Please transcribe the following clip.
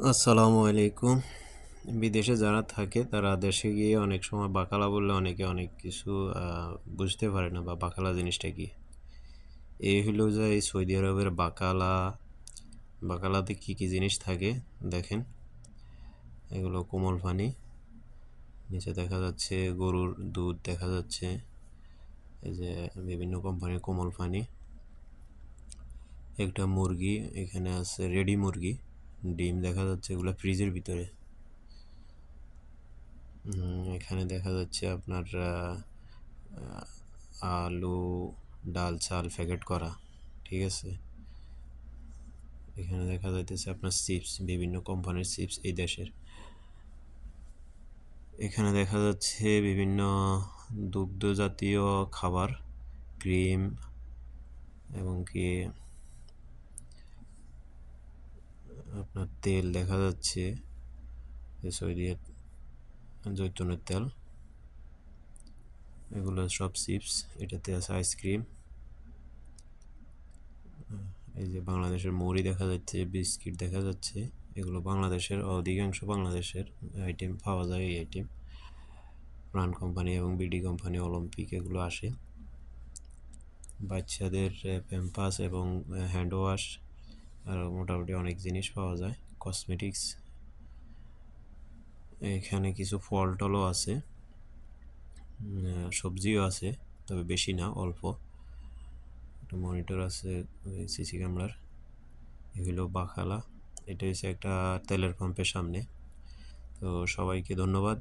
আসসালামু আলাইকুম। বিদেশে যারা থাকে তারা দেশে গিয়ে অনেক সময় বাকালা বললে অনেকে অনেক কিছু বুঝতে পারে না বা বাকালা জিনিসটা কি। এই হলো যে এই সৌদি আরবের বাকালা। বাকালাতে কি কি জিনিস থাকে দেখেন। এগুলো কোমল পানি, নিচে দেখা যাচ্ছে গরুর দুধ দেখা যাচ্ছে, এই যে বিভিন্ন কোম্পানির কোমল পানি। একটা মুরগি এখানে আছে, রেডি মুরগি, ডিম দেখা যাচ্ছে, এগুলো ফ্রিজের ভিতরে। এখানে দেখা যাচ্ছে আপনার আলু, ডাল, চাল প্যাকেট করা, ঠিক আছে। এখানে দেখা যাইতেছে আপনার চিপস, বিভিন্ন কোম্পানির চিপস এই দেশের। এখানে দেখা যাচ্ছে বিভিন্ন দুগ্ধ জাতীয় খাবার, ক্রিম, এবং কি আপনার তেল দেখা যাচ্ছে, সৌদি জৈতুনের তেল, এগুলো সব চিপস। এটাতে আছে আইসক্রিম। এই যে বাংলাদেশের মুড়ি দেখা যাচ্ছে, বিস্কিট দেখা যাচ্ছে, এগুলো বাংলাদেশের, অধিকাংশ বাংলাদেশের আইটেম পাওয়া যায়। এই আইটেম প্রাণ কোম্পানি এবং বিডি কোম্পানি, অলিম্পিক, এগুলো আসে। বাচ্চাদের প্যাম্পাস এবং হ্যান্ড ওয়াশ, আর মোটামুটি অনেক জিনিস পাওয়া যায়, কসমেটিক্স। এখানে কিছু ফল টলও আছে, সবজিও আছে, তবে বেশি না, অল্প। একটা মনিটর আছে সিসি ক্যামেরার। এগুলো বাখালা। এটা হচ্ছে একটা তেলের পাম্পের সামনে। তো সবাইকে ধন্যবাদ।